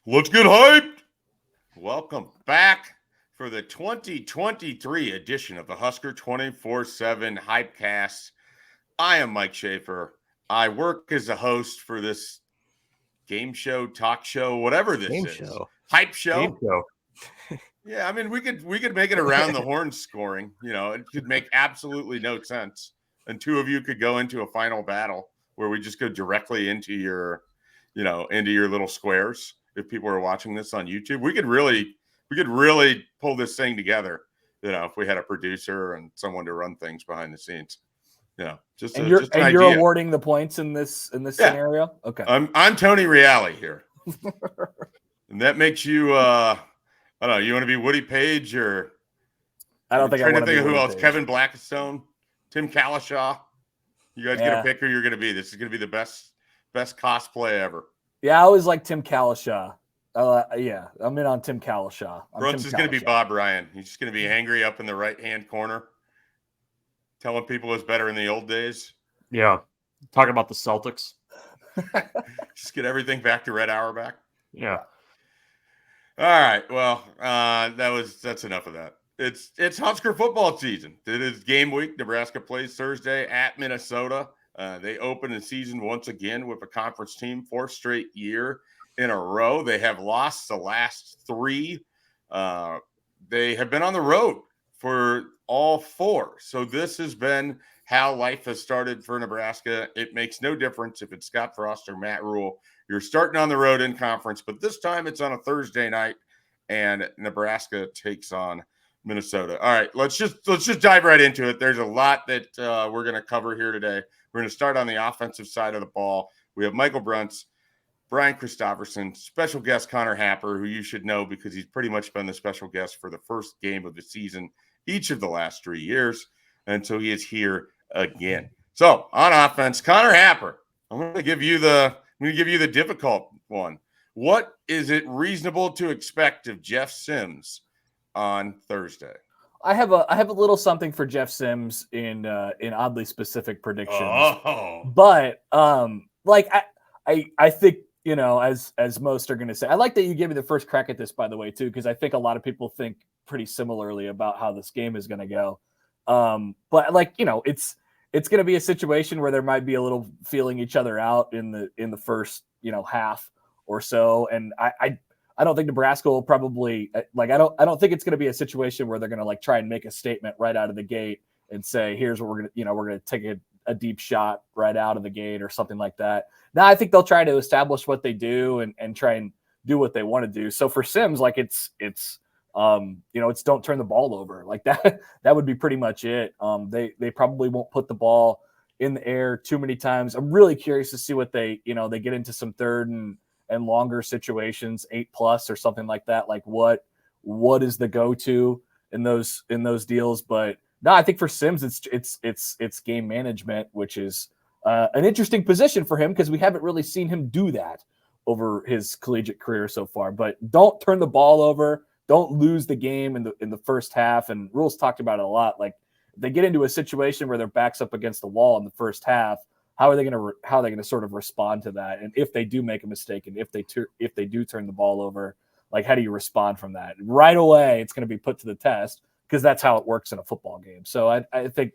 Let's get hyped. Welcome back for the 2023 edition of the Husker247 HypeCast. I am Mike Schaefer. I work as a host for this game show, talk show, whatever this game is. Show. Hype show. Game show. Yeah, I mean, we could make it around the horn scoring. You know, it could make absolutely no sense. And two of you could go into a final battle where we just go directly into your little squares. If people are watching this on YouTube, we could really pull this thing together. You know, if we had a producer and someone to run things behind the scenes. Just an idea. You're awarding the points in this scenario. Okay, I'm Tony Reale here, and that makes you. I don't know. You want to be Woody Page or? I don't think I want to think be of who Woody else. Page. Kevin Blackstone, Tim Calishaw. You guys get a pick who you're going to be. This is going to be the best cosplay ever. Yeah, I always like Tim Calishaw. Yeah, I'm in on Tim Calishaw. Bruntz is going to be Bob Ryan. He's just going to be angry up in the right-hand corner, telling people it's better in the old days. Yeah. Talking about the Celtics. Just get everything back to Red Auerbach. Yeah. All right. Well, that's enough of that. It's Husker football season. It is game week. Nebraska plays Thursday at Minnesota. They open the season once again with a conference team, fourth straight year in a row. They have lost the last three. They have been on the road for all four. So this has been how life has started for Nebraska. It makes no difference if it's Scott Frost or Matt Rhule. You're starting on the road in conference, but this time it's on a Thursday night, and Nebraska takes on Minnesota. All right, let's just dive right into it. There's a lot that we're going to cover here today. We're going to start on the offensive side of the ball. We have Michael Bruntz, Brian Christopherson, special guest Connor Happer, who you should know because he's pretty much been the special guest for the first game of the season each of the last 3 years, and so he is here again. So on offense, Connor Happer, I'm going to give you the difficult one. What is it reasonable to expect of Jeff Sims on Thursday? I have a little something for Jeff Sims in oddly specific predictions. Oh. But I think, as most are going to say, I like that you gave me the first crack at this, by the way, too, because I think a lot of people think pretty similarly about how this game is going to go. But it's going to be a situation where there might be a little feeling each other out in the first, half or so. And I don't think Nebraska will probably I don't think it's going to be a situation where they're going to try and make a statement right out of the gate and say, here's what we're going to take a deep shot right out of the gate or something like that. Now I think they'll try to establish what they do and try and do what they want to do. So for Sims, it's don't turn the ball over like that. That would be pretty much it. They probably won't put the ball in the air too many times. I'm really curious to see what they get into some third and longer situations, 8+ or something like that. Like what is the go-to in those deals? But no, I think for Sims, it's game management, which is an interesting position for him because we haven't really seen him do that over his collegiate career so far. But don't turn the ball over. Don't lose the game in the first half. And Rhule's talked about it a lot. Like if they get into a situation where their back's up against the wall in the first half, how are they going to sort of respond to that? And if they do make a mistake, and if they do turn the ball over, how do you respond from that? Right away, it's going to be put to the test because that's how it works in a football game. So I think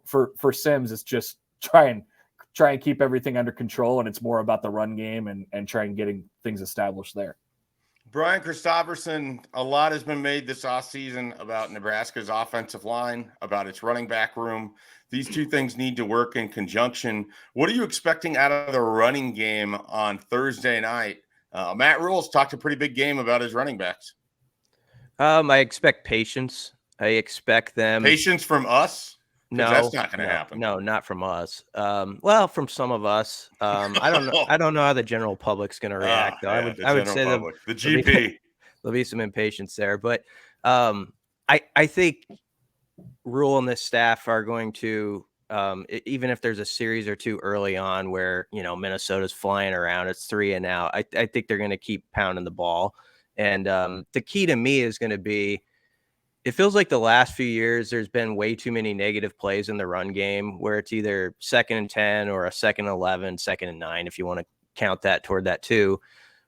for Sims, it's just try and keep everything under control, and it's more about the run game and try and getting things established there. Brian Christopherson, a lot has been made this offseason about Nebraska's offensive line, about its running back room. These two things need to work in conjunction. What are you expecting out of the running game on Thursday night? Matt Rhule's talked a pretty big game about his running backs. I expect patience. I expect them. Patience from us? No, that's not going to happen. No, not from us. Well, from some of us. I don't know. I don't know how the general public's going to react. Though. Yeah, I would say the GP. There'll be some impatience there, but I think Rhule and this staff are going to, even if there's a series or two early on where Minnesota's flying around, it's 3-and-out. I think they're going to keep pounding the ball, and the key to me is going to be. It feels like the last few years there's been way too many negative plays in the run game where it's either 2nd and 10 or a 2nd and 11, 2nd and 9, if you want to count that toward that too,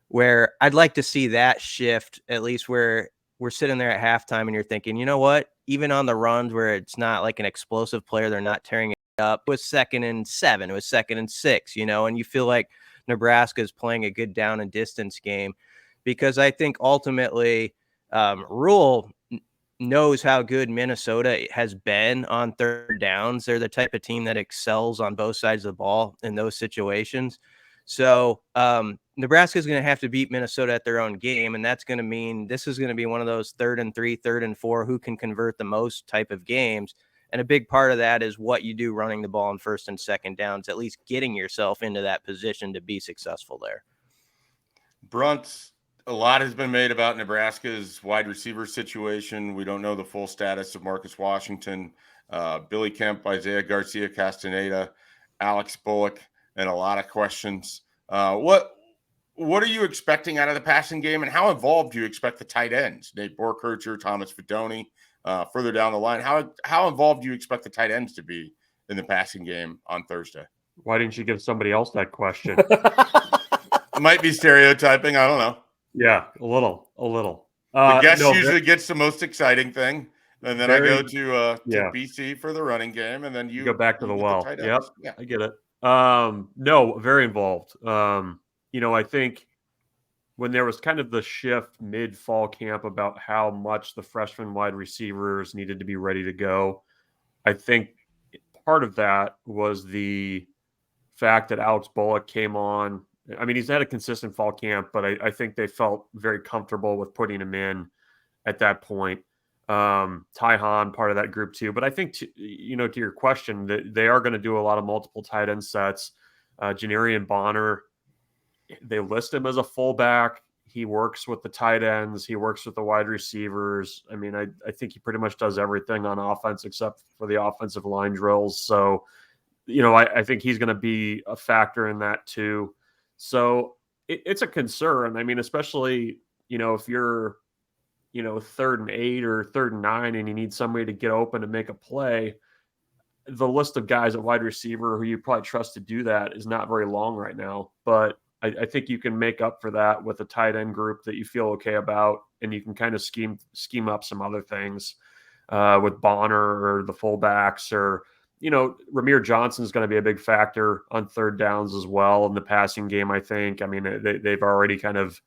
where I'd like to see that shift, at least where we're sitting there at halftime and you're thinking, you know what, even on the runs where it's not like an explosive player, they're not tearing it up. It was 2nd and 7, it was 2nd and 6, and you feel like Nebraska is playing a good down and distance game, because I think ultimately Rhule knows how good Minnesota has been on third downs. They're the type of team that excels on both sides of the ball in those situations. So Nebraska is going to have to beat Minnesota at their own game, and that's going to mean this is going to be one of those 3rd and 3, 3rd and 4, who can convert the most type of games. And a big part of that is what you do running the ball in 1st and 2nd downs, at least getting yourself into that position to be successful there. Bruntz, a lot has been made about Nebraska's wide receiver situation. We don't know the full status of Marcus Washington, Billy Kemp, Isaiah Garcia Castaneda, Alex Bullock, and a lot of questions. What are you expecting out of the passing game, and how involved do you expect the tight ends, Nate Borkercher, Thomas Fidoni, further down the line? How involved do you expect the tight ends to be in the passing game on Thursday? Why didn't you give somebody else that question? Might be stereotyping. I don't know. Yeah, a little. The guest usually gets the most exciting thing, and then I go to yeah. BC for the running game, and then you go back to the well. Yep, yeah. I get it. No, very involved. I think when there was kind of the shift mid-fall camp about how much the freshman wide receivers needed to be ready to go, I think part of that was the fact that Alex Bullock came on. I mean, he's had a consistent fall camp, but I think they felt very comfortable with putting him in at that point. Ty Hahn, part of that group too. But I think, to your question, that they are going to do a lot of multiple tight end sets. Janarian Bonner, they list him as a fullback. He works with the tight ends. He works with the wide receivers. I mean, I think he pretty much does everything on offense except for the offensive line drills. So, I think he's going to be a factor in that too. So it's a concern. I mean, especially, if you're, 3rd and 8 or 3rd and 9 and you need somebody to get open and make a play, the list of guys at wide receiver who you probably trust to do that is not very long right now. But I think you can make up for that with a tight end group that you feel okay about, and you can kind of scheme up some other things with Bonner or the fullbacks, or Ramir Johnson is going to be a big factor on third downs as well in the passing game, I think. I mean, they've already kind of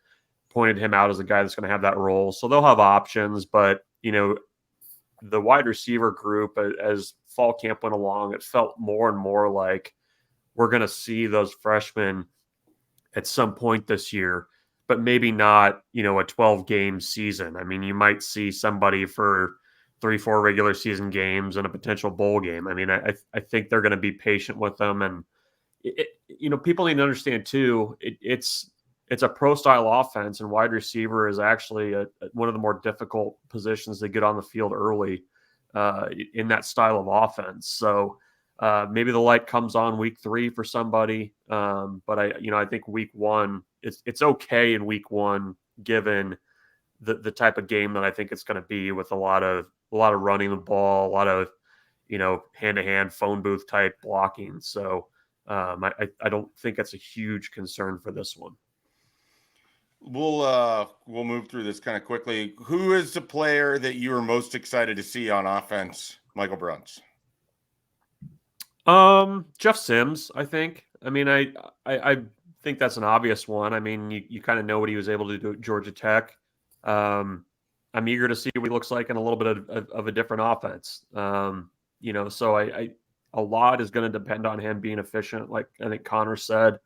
pointed him out as a guy that's going to have that role. So they'll have options, but, the wide receiver group, as fall camp went along, it felt more and more like we're going to see those freshmen at some point this year, but maybe not, a 12-game season. I mean, you might see somebody for 3-4 regular season games and a potential bowl game. I mean, I think they're going to be patient with them. And, people need to understand too, it's a pro style offense, and wide receiver is actually one of the more difficult positions to get on the field early in that style of offense. So maybe the light comes on week 3 for somebody. But I think week 1, it's okay in week 1, given the type of game that I think it's going to be, with a lot of running the ball, a lot of, hand-to-hand phone booth type blocking. So I don't think that's a huge concern for this one. We'll move through this kind of quickly. Who is the player that you are most excited to see on offense, Michael Bruntz? Jeff Sims, I think. I mean, I think that's an obvious one. I mean, you kind of know what he was able to do at Georgia Tech. I'm eager to see what he looks like in a little bit of a different offense. So a lot is going to depend on him being efficient, like I think Connor said,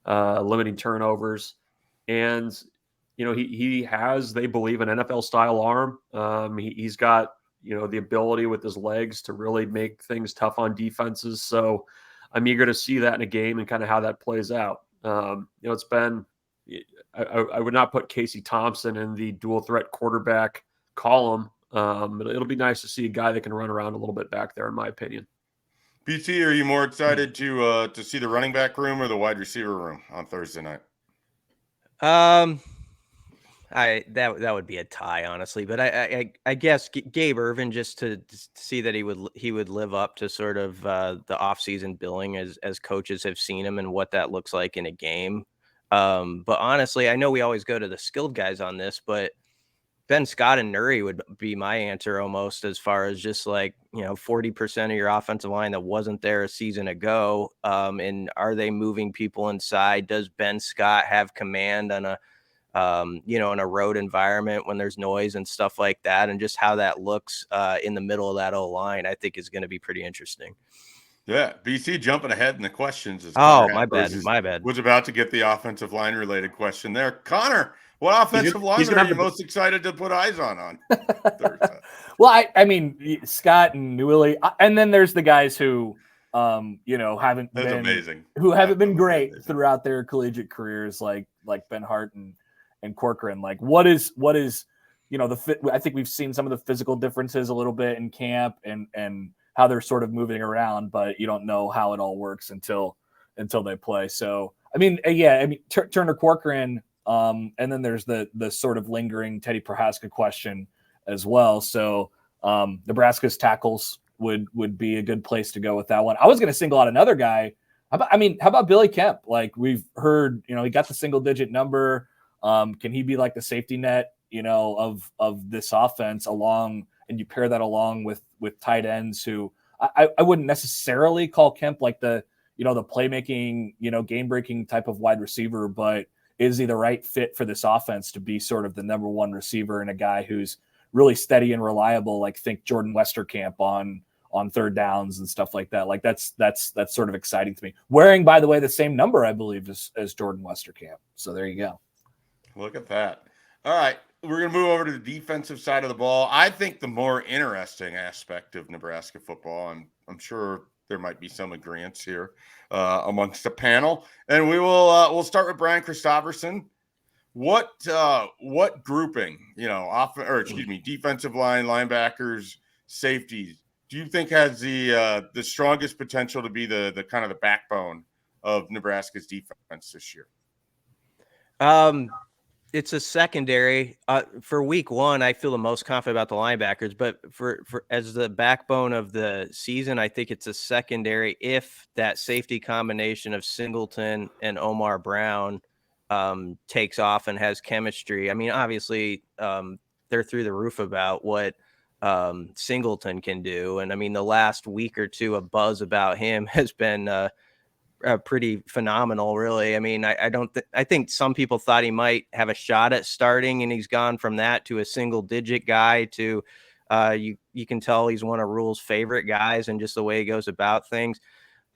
limiting turnovers. And, he has, they believe, an NFL style arm. He's got, the ability with his legs to really make things tough on defenses. So I'm eager to see that in a game and kind of how that plays out. It's been, I would not put Casey Thompson in the dual threat quarterback column. But it'll be nice to see a guy that can run around a little bit back there, in my opinion. BT, are you more excited to see the running back room or the wide receiver room on Thursday night? That would be a tie, honestly, but I guess Gabe Ervin, just to see that he would live up to sort of the offseason billing as coaches have seen him and what that looks like in a game. But honestly, I know we always go to the skilled guys on this, but Ben Scott and Nuri would be my answer almost, as far as just like, 40% of your offensive line that wasn't there a season ago. And are they moving people inside? Does Ben Scott have command on in a road environment when there's noise and stuff like that? And just how that looks in the middle of that O-line, I think is going to be pretty interesting. Yeah, BC jumping ahead in the questions. As Oh, Connor my bad. Hampers My bad. was about to get the offensive line related question there. Connor, what offensive lineman are you most excited to put eyes on Thursday? Well, I mean, Scott and Newell, and then there's the guys who, haven't been great throughout their collegiate careers, like Ben Hart and Corcoran. Like, what is the fit? I think we've seen some of the physical differences a little bit in camp and how they're sort of moving around, but you don't know how it all works until they play. So, Turner Corcoran, and then there's the sort of lingering Teddy Prohaska question as well. So, Nebraska's tackles would be a good place to go with that one. I was going to single out another guy. How about Billy Kemp? Like, we've heard, he got the single digit number. Can he be like the safety net, of this offense along, and you pair that along with tight ends who I wouldn't necessarily call Kemp like the playmaking, game breaking type of wide receiver, but is he the right fit for this offense to be sort of the number one receiver and a guy who's really steady and reliable? Like, think Jordan Westerkamp on third downs and stuff like that. Like, that's sort of exciting to me. Wearing, by the way, the same number, I believe, as Jordan Westerkamp. So there you go. Look at that. All right. We're going to move over to the defensive side of the ball. I think the more interesting aspect of Nebraska football, I'm sure there might be some agreements here amongst the panel, and we'll start with Brian Christopherson. What grouping, defensive line, linebackers, safeties, do you think has the strongest potential to be the kind of the backbone of Nebraska's defense this year? It's a secondary. For week one, I feel the most confident about the linebackers, but for as the backbone of the season, I think it's a secondary if that safety combination of Singleton and Omar Brown takes off and has chemistry. I mean, obviously, they're through the roof about what Singleton can do. And I mean, the last week or two, a buzz about him has been pretty phenomenal, really. I mean, I think some people thought he might have a shot at starting, and he's gone from that to a single digit guy to you can tell he's one of Rhule's favorite guys and just the way he goes about things.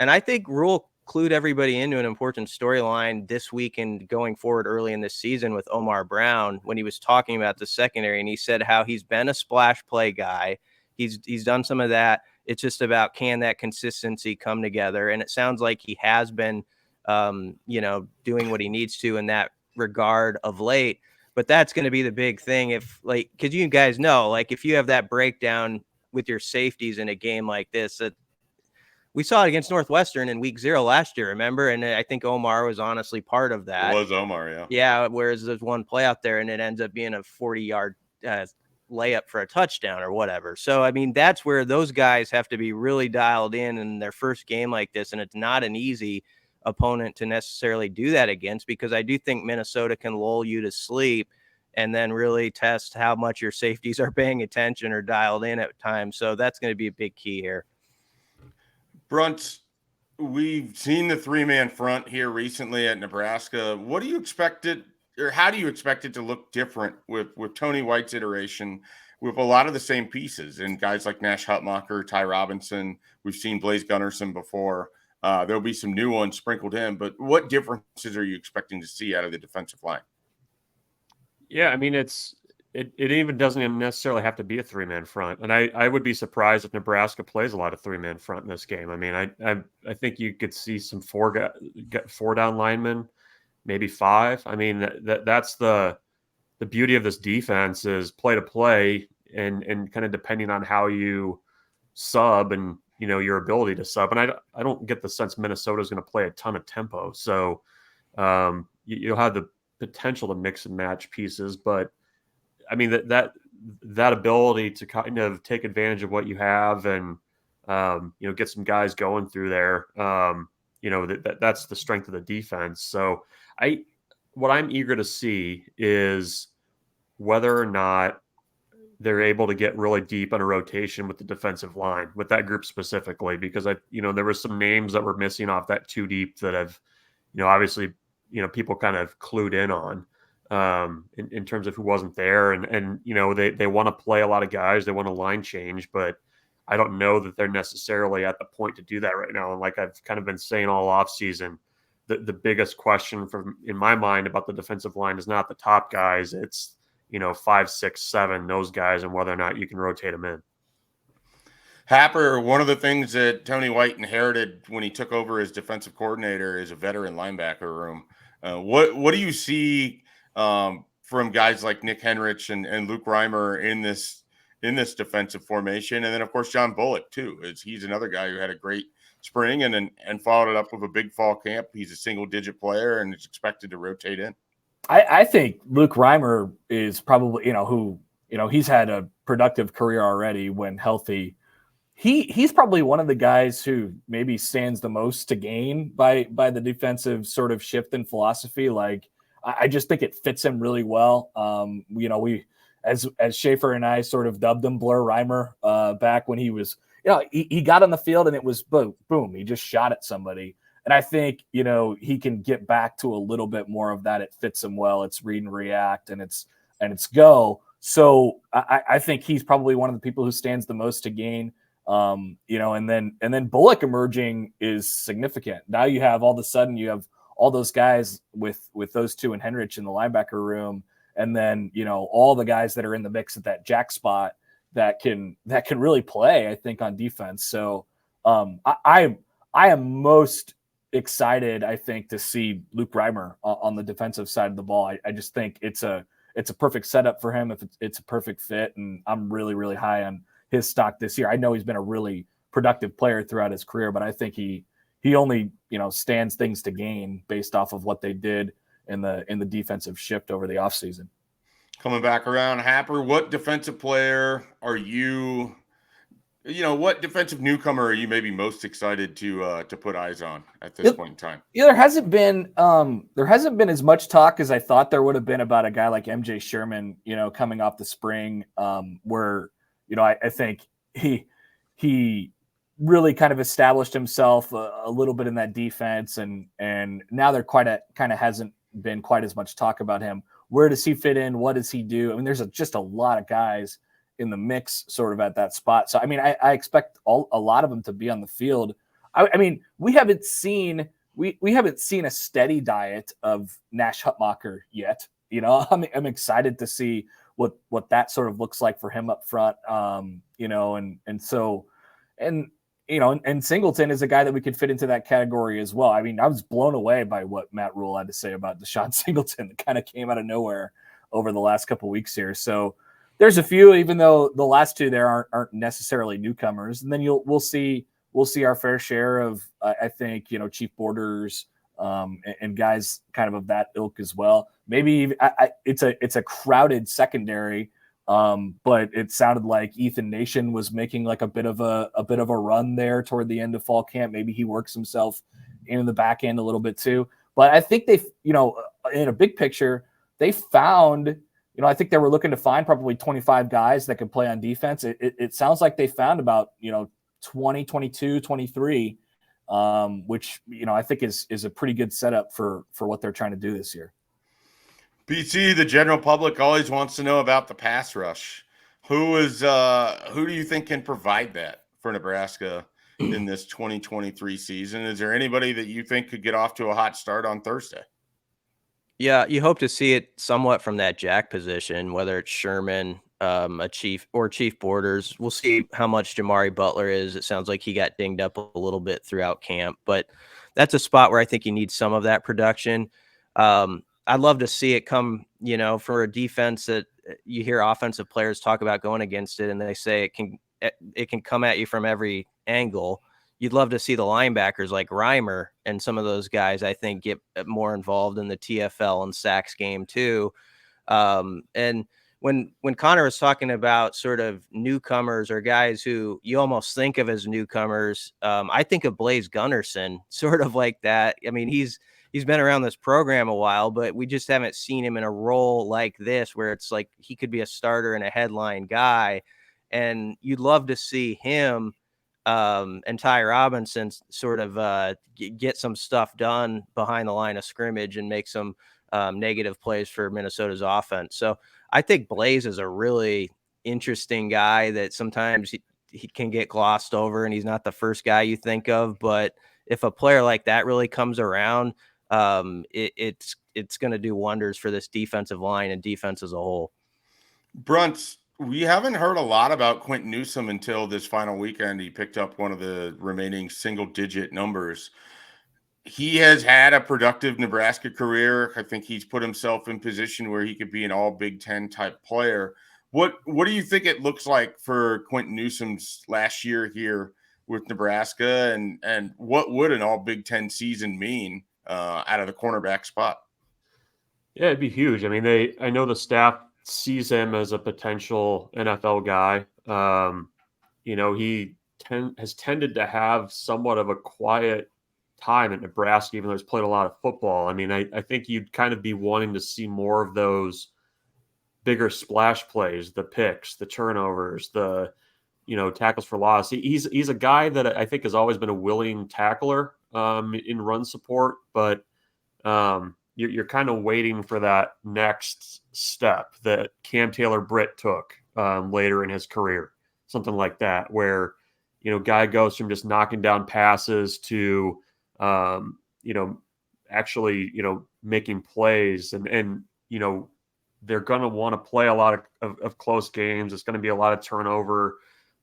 And I think Rhule clued everybody into an important storyline this week and going forward early in this season with Omar Brown when he was talking about the secondary, and he said how he's been a splash play guy. He's done some of that. It's just about, can that consistency come together? And it sounds like he has been, doing what he needs to in that regard of late. But that's going to be the big thing. Because you guys know, like, if you have that breakdown with your safeties in a game like this, we saw it against Northwestern in week 0 last year, remember? And I think Omar was honestly part of that. It was Omar, yeah. Yeah, whereas there's one play out there and it ends up being a 40-yard layup for a touchdown or whatever. So, I mean, that's where those guys have to be really dialed in their first game like this. And it's not an easy opponent to necessarily do that against, because I do think Minnesota can lull you to sleep and then really test how much your safeties are paying attention or dialed in at times. So that's going to be a big key here. Bruntz, we've seen the 3-man front here recently at Nebraska. What do you expect it, or how do you expect it to look different with Tony White's iteration, with a lot of the same pieces and guys like Nash Hutmacher, Ty Robinson? We've seen Blaise Gunnerson before. There'll be some new ones sprinkled in, but what differences are you expecting to see out of the defensive line? Yeah, I mean, it even doesn't necessarily have to be a 3-man front. And I would be surprised if Nebraska plays a lot of 3-man front in this game. I mean, I think you could see some four down linemen, maybe 5. I mean, that's the beauty of this defense, is play to play and kind of depending on how you sub and, your ability to sub. And I don't get the sense Minnesota is going to play a ton of tempo. So you'll have the potential to mix and match pieces, but I mean, that ability to kind of take advantage of what you have and, get some guys going through there, that's the strength of the defense. So what I'm eager to see is whether or not they're able to get really deep on a rotation with the defensive line, with that group specifically, because there were some names that were missing off that too deep that have, obviously, people kind of clued in on in terms of who wasn't there. And they want to play a lot of guys. They want a line change, but I don't know that they're necessarily at the point to do that right now. And like I've kind of been saying all offseason, the biggest question in my mind about the defensive line is not the top guys. It's, 5, 6, 7, those guys, and whether or not you can rotate them in. Happer, one of the things that Tony White inherited when he took over as defensive coordinator is a veteran linebacker room. What do you see from guys like Nick Henrich and Luke Reimer in this defensive formation? And then, of course, John Bullock, too. He's another guy who had a great spring and followed it up with a big fall camp. He's a single-digit player and is expected to rotate in. I think Luke Reimer is probably, he's had a productive career already when healthy. He's probably one of the guys who maybe stands the most to gain by the defensive sort of shift in philosophy. Like, I just think it fits him really well. We, as Schaefer and I sort of dubbed him Blur Reimer back when he was, he got on the field and it was boom, he just shot at somebody. And I think, he can get back to a little bit more of that. It fits him well. It's read and react and it's go. So I think he's probably one of the people who stands the most to gain. And then Bullock emerging is significant. Now you have all those guys with those two and Henrich in the linebacker room. And then, all the guys that are in the mix at that jack spot that can really play, I think, on defense. So I am most excited, I think, to see Luke Reimer on the defensive side of the ball. I just think it's a perfect setup for him if it's a perfect fit. And I'm really, really high on his stock this year. I know he's been a really productive player throughout his career, but I think he only, stands things to gain based off of what they did in the defensive shift over the offseason. Coming back around, Happer, what defensive player are you, what defensive newcomer are you maybe most excited to put eyes on at this point in time? Yeah, there hasn't been as much talk as I thought there would have been about a guy like MJ Sherman, coming off the spring, where, I think he really kind of established himself a little bit in that defense, and now there kind of hasn't been quite as much talk about him. Where does he fit in? What does he do? I mean, there's just a lot of guys in the mix sort of at that spot. So, I mean, I expect a lot of them to be on the field. I mean, we haven't seen a steady diet of Nash Hutmacher yet. I'm excited to see what that sort of looks like for him up front. And Singleton is a guy that we could fit into that category as well. I mean, I was blown away by what Matt Rhule had to say about Deshaun Singleton. That kind of came out of nowhere over the last couple of weeks here. So there's a few, even though the last two there aren't necessarily newcomers. And then we'll see our fair share of, I think, Chief Borders and guys kind of that ilk as well. Maybe it's a crowded secondary. But it sounded like Ethan Nation was making like a bit of a run there toward the end of fall camp. Maybe he works himself in the back end a little bit too. But I think they, in a big picture, they found, I think they were looking to find probably 25 guys that could play on defense. It sounds like they found about, 20, 22, 23, which, I think is a pretty good setup for what they're trying to do this year. BT, the general public always wants to know about the pass rush. Who do you think can provide that for Nebraska in this 2023 season? Is there anybody that you think could get off to a hot start on Thursday? Yeah, you hope to see it somewhat from that jack position, whether it's Sherman, a Chief Borders. We'll see how much Jamari Butler is. It sounds like he got dinged up a little bit throughout camp, but that's a spot where I think you need some of that production. I'd love to see it come, for a defense that you hear offensive players talk about going against it, and they say it can come at you from every angle. You'd love to see the linebackers like Reimer and some of those guys, I think, get more involved in the TFL and sacks game too. And when Connor was talking about sort of newcomers or guys who you almost think of as newcomers, I think of Blaze Gunnerson sort of like that. I mean, he's been around this program a while, but we just haven't seen him in a role like this where it's like he could be a starter and a headline guy. And you'd love to see him and Ty Robinson sort of get some stuff done behind the line of scrimmage and make some negative plays for Minnesota's offense. So I think Blaze is a really interesting guy that sometimes he can get glossed over and he's not the first guy you think of. But if a player like that really comes around, it's going to do wonders for this defensive line and defense as a whole. Bruntz, we haven't heard a lot about Quentin Newsome until this final weekend. He picked up one of the remaining single-digit numbers. He has had a productive Nebraska career. I think he's put himself in position where he could be an all Big Ten type player. What do you think it looks like for Quentin Newsome's last year here with Nebraska, and what would an all Big Ten season mean out of the cornerback spot? Yeah, it'd be huge. I mean, I know the staff sees him as a potential NFL guy. He has tended to have somewhat of a quiet time at Nebraska, even though he's played a lot of football. I mean, I think you'd kind of be wanting to see more of those bigger splash plays, the picks, the turnovers, the tackles for loss. He's a guy that I think has always been a willing tackler in run support, but you're kind of waiting for that next step that Cam Taylor-Britt took later in his career, something like that, where guy goes from just knocking down passes to actually making plays, and they're going to want to play a lot of close games. It's going to be a lot of turnover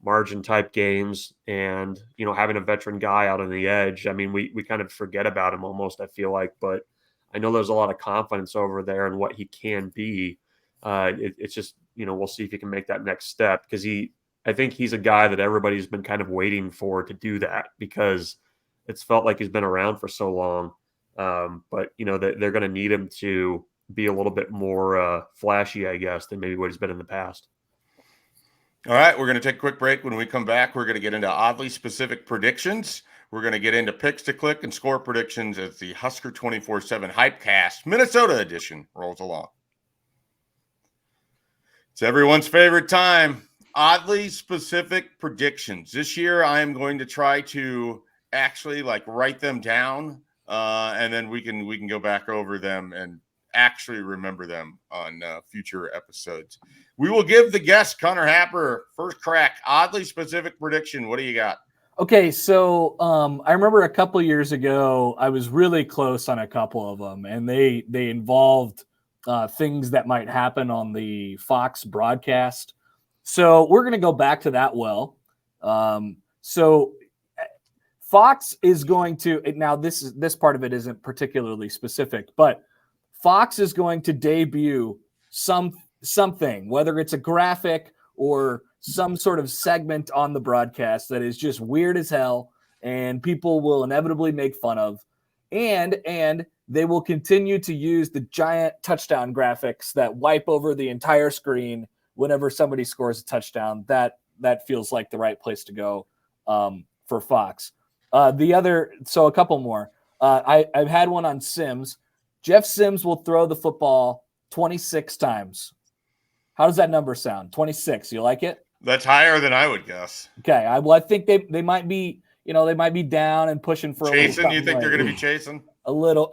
margin type games, and having a veteran guy out on the edge. I mean, we kind of forget about him almost, I feel like, but I know there's a lot of confidence over there in what he can be. It's just, we'll see if he can make that next step, because I think he's a guy that everybody's been kind of waiting for to do that, because it's felt like he's been around for so long. But they're going to need him to be a little bit more flashy, I guess, than maybe what he's been in the past. All right, we're going to take a quick break. When we come back, we're going to get into oddly specific predictions. We're going to get into picks to click and score predictions as the Husker247 HypeCast Minnesota edition rolls along. It's everyone's favorite time, oddly specific predictions. This year, I am going to try to actually write them down, and then we can go back over them and actually remember them on future episodes. We will give the guest, Connor Happer, first crack. Oddly specific prediction. What do you got? Okay, so I remember a couple years ago, I was really close on a couple of them, and they involved things that might happen on the Fox broadcast. So we're going to go back to that well. So Fox is going to – now this part of it isn't particularly specific, but Fox is going to debut something, whether it's a graphic or some sort of segment on the broadcast that is just weird as hell and people will inevitably make fun of. And they will continue to use the giant touchdown graphics that wipe over the entire screen whenever somebody scores a touchdown. That feels like the right place to go for Fox. So a couple more. I've had one on Sims. Jeff Sims will throw the football 26 times. How does that number sound? 26. You like it? That's higher than I would guess. Okay. I think they might be, they might be down and pushing for chasing. You think they're going to be chasing? A little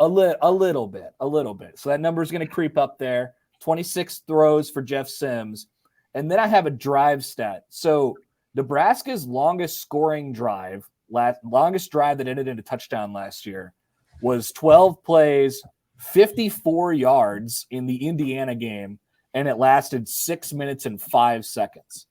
bit. So that number is going to creep up there. 26 throws for Jeff Sims. And then I have a drive stat. So Nebraska's longest drive that ended in a touchdown last year was 12 plays, 54 yards in the Indiana game, and it lasted 6 minutes and 5 seconds.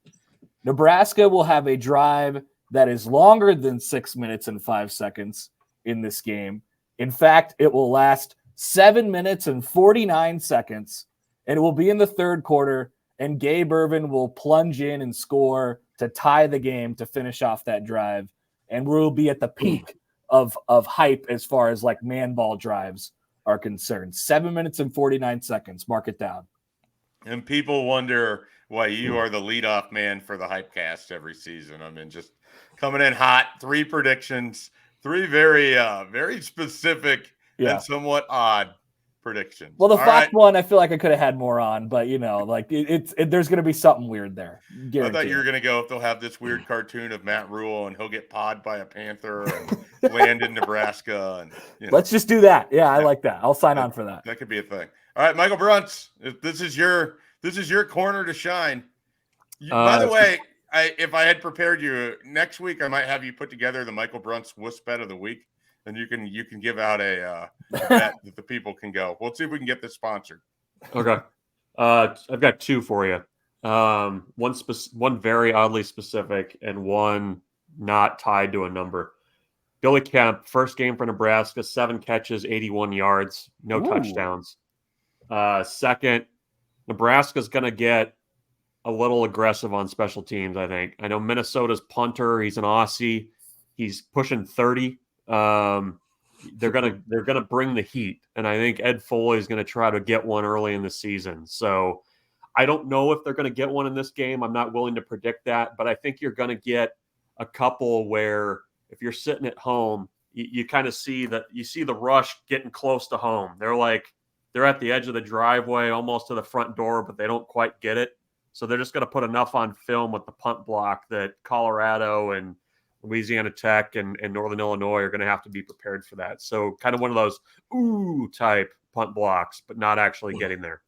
Nebraska will have a drive that is longer than 6 minutes and 5 seconds in this game. In fact, it will last 7 minutes and 49 seconds, and it will be in the third quarter, and Gabe Ervin will plunge in and score to tie the game to finish off that drive, and we'll be at the peak of hype as far as man ball drives are concerned. 7 minutes and 49 seconds. Mark it down. And people wonder why you are the leadoff man for the HypeCast every season. I mean, just coming in hot, 3 predictions, 3 very, very specific and somewhat odd predictions. Well, the All Fox right. one, I feel like I could have had more on, but like there's going to be something weird there. I thought you were going to go if they'll have this weird cartoon of Matt Rhule and he'll get pawed by a panther and land in Nebraska. And let's just do that. Yeah, I like that. I'll sign on for that. That could be a thing. All right, Michael Bruntz, this is your corner to shine. By the way, if I had prepared you next week, I might have you put together the Michael Bruntz Wuss Bet of the week, and you can give out a bet that the people can go. We'll see if we can get this sponsored. Okay, I've got two for you. One very oddly specific, and one not tied to a number. Billy Kemp, first game for Nebraska, 7 catches, 81 yards, no touchdowns. Second, Nebraska's going to get a little aggressive on special teams, I think. I know Minnesota's punter, he's an Aussie. He's pushing 30. They're gonna bring the heat, and I think Ed Foley is going to try to get one early in the season. So I don't know if they're going to get one in this game. I'm not willing to predict that, but I think you're going to get a couple where if you're sitting at home, you kind of see the rush getting close to home. They're at the edge of the driveway, almost to the front door, but they don't quite get it. So they're just going to put enough on film with the punt block that Colorado and Louisiana Tech and Northern Illinois are going to have to be prepared for that. So kind of one of those type punt blocks, but not actually getting there.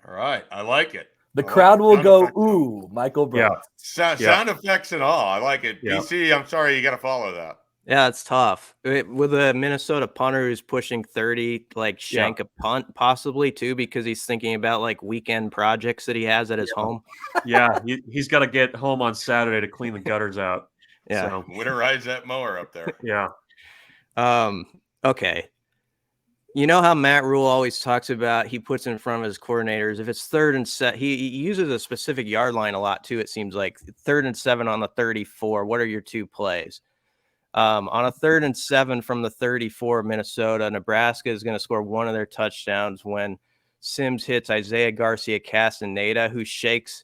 All right. I like it. The crowd will go, Michael Bruntz. Yeah. Sound effects and all. I like it. Yeah. BC, I'm sorry, you got to follow that. Yeah, it's tough. With a Minnesota punter who's pushing 30, like shank a punt possibly too, because he's thinking about like weekend projects that he has at his home. Yeah, he's got to get home on Saturday to clean the gutters out. Yeah. So. Winterize that mower up there. Yeah. Okay. You know how Matt Rhule always talks about he puts in front of his coordinators, if it's 3rd and 7, he uses a specific yard line a lot too, it seems like. 3rd and 7 on the 34. What are your 2 plays? On a 3rd and 7 from the 34 of Minnesota, Nebraska is going to score one of their touchdowns when Sims hits Isaiah Garcia Castaneda, who shakes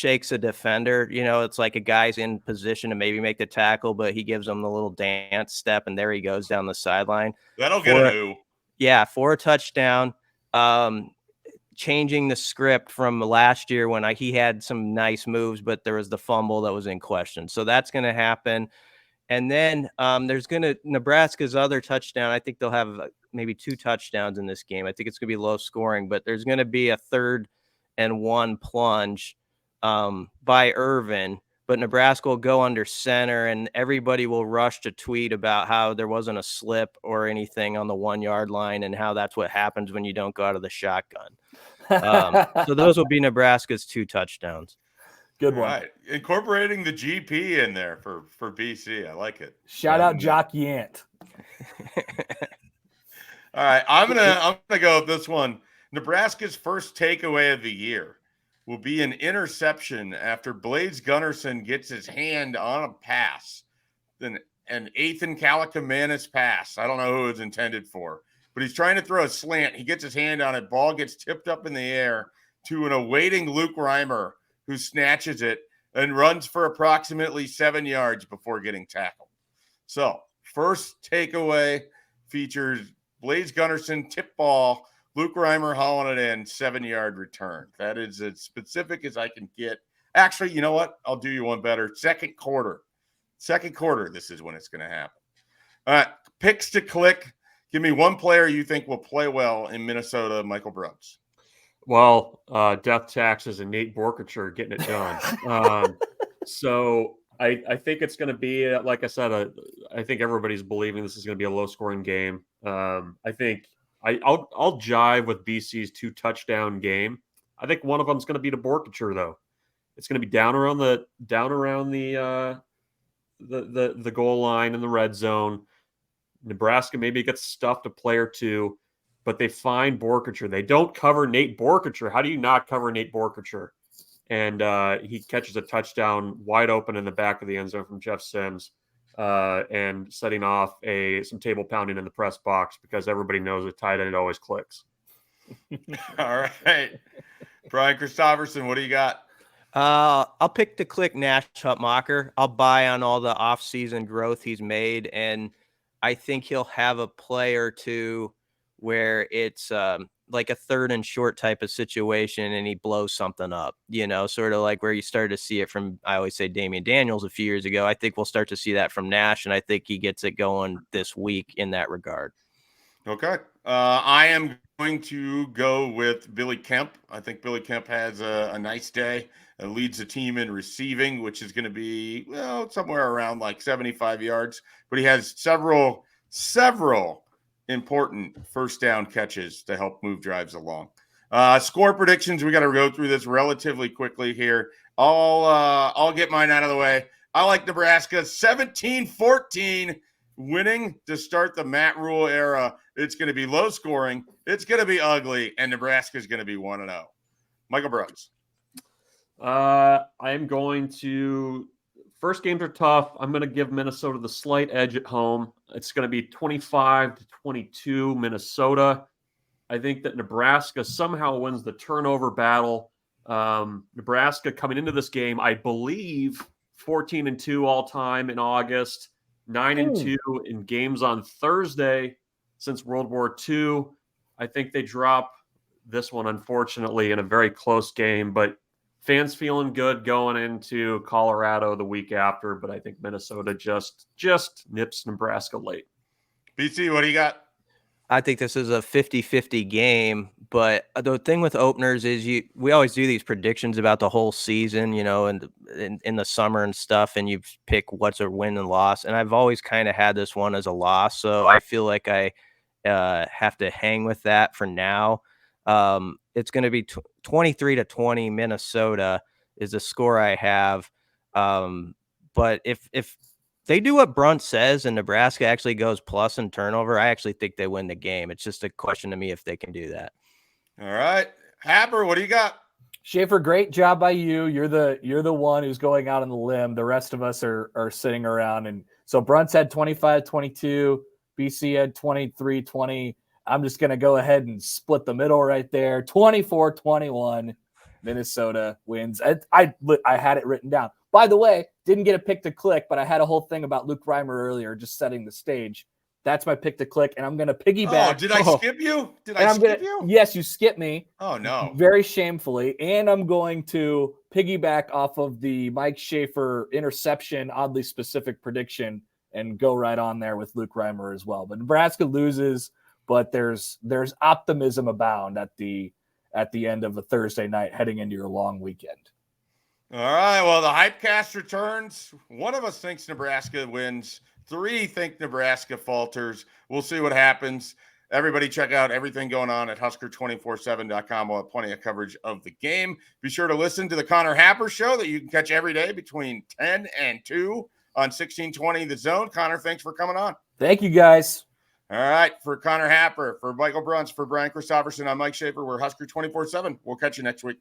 a defender. You know, it's like a guy's in position to maybe make the tackle, but he gives him the little dance step, and there he goes down the sideline. That'll get a ooh. Yeah, for a touchdown. Changing the script from last year when he had some nice moves, but there was the fumble that was in question. So that's going to happen. And then there's Nebraska's other touchdown. I think they'll have maybe 2 touchdowns in this game. I think it's going to be low scoring, but there's going to be a 3rd and 1 plunge by Irvin. But Nebraska will go under center, and everybody will rush to tweet about how there wasn't a slip or anything on the 1-yard line and how that's what happens when you don't go out of the shotgun. So those will be Nebraska's 2 touchdowns. Good one. Right. Incorporating the GP in there for BC. I like it. Shout out Jock Yant. All right. I'm gonna go with this one. Nebraska's first takeaway of the year will be an interception after Blaze Gunnerson gets his hand on a pass. Then an Ethan Kaliakmanis pass. I don't know who it's intended for, but he's trying to throw a slant. He gets his hand on it. Ball gets tipped up in the air to an awaiting Luke Reimer, who snatches it and runs for approximately 7 yards before getting tackled. So, first takeaway features Blaze Gunnerson, tip ball, Luke Reimer hauling it in, 7-yard return. That is as specific as I can get. Actually, you know what? I'll do you one better. Second quarter, this is when it's going to happen. All right, picks to click. Give me one player you think will play well in Minnesota, Michael Bruntz. Well, death taxes and Nate Borkature getting it done. So I think it's going to be, like I said, I think everybody's believing this is going to be a low-scoring game. I think I'll jive with BC's 2-touchdown game. I think one of them is going to be to Borkature, though. It's going to be down around the goal line in the red zone. Nebraska maybe gets stuffed a play or two, but they find Borkature. They don't cover Nate Borkature. How do you not cover Nate Borkature? And he catches a touchdown wide open in the back of the end zone from Jeff Sims, and setting off some table pounding in the press box, because everybody knows a tight end always clicks. All right. Brian Christopherson, what do you got? I'll pick to click Nash Hutmacher. I'll buy on all the offseason growth he's made, and I think he'll have a play or two where it's like a 3rd and short type of situation and he blows something up, sort of like where you started to see it from, I always say, Damian Daniels a few years ago. I think we'll start to see that from Nash, and I think he gets it going this week in that regard. Okay. I am going to go with Billy Kemp. I think Billy Kemp has a nice day. Leads the team in receiving, which is going to be, somewhere around like 75 yards. But he has several important first down catches to help move drives along. Score predictions. We got to go through this relatively quickly here. I'll get mine out of the way. I like Nebraska 17-14 winning to start the Matt Rhule era. It's going to be low scoring. It's going to be ugly, and Nebraska is going to be 1-0. Michael Bruntz. I'm going to – first games are tough. I'm going to give Minnesota the slight edge at home. It's going to be 25-22 Minnesota. I think that Nebraska somehow wins the turnover battle. Nebraska coming into this game, I believe, 14-2 all time in August, 9-2 in games on Thursday since World War II. I think they drop this one, unfortunately, in a very close game, but fans feeling good going into Colorado the week after, but I think Minnesota just nips Nebraska late. BC, what do you got? I think this is a 50-50 game, but the thing with openers is we always do these predictions about the whole season, and in the summer and stuff, and you pick what's a win and loss, and I've always kind of had this one as a loss, so I feel like I have to hang with that for now. It's going to be 23-20 Minnesota is the score I have. But if they do what Bruntz says and Nebraska actually goes plus in turnover, I actually think they win the game. It's just a question to me if they can do that. All right. Happer, what do you got? Schaefer, great job by you. You're the one who's going out on the limb. The rest of us are sitting around. And so Bruntz had 25-22, BC had 23-20. I'm just going to go ahead and split the middle right there. 24-21, Minnesota wins. I had it written down. By the way, didn't get a pick to click, but I had a whole thing about Luke Reimer earlier, just setting the stage. That's my pick to click, and I'm going to piggyback. Oh, did I skip you? Did I skip you? Yes, you skipped me. Oh, no. Very shamefully. And I'm going to piggyback off of the Mike Schaefer interception, oddly specific prediction, and go right on there with Luke Reimer as well. But Nebraska loses, but there's optimism abound at the end of a Thursday night heading into your long weekend. All right. Well, the HypeCast returns. One of us thinks Nebraska wins. 3 think Nebraska falters. We'll see what happens. Everybody check out everything going on at Husker247.com. We'll have plenty of coverage of the game. Be sure to listen to the Connor Happer Show that you can catch every day between 10 and 2 on 1620 The Zone. Connor, thanks for coming on. Thank you, guys. All right. For Connor Happer, for Michael Bruntz, for Brian Christopherson, I'm Mike Schaefer. We're Husker247. We'll catch you next week.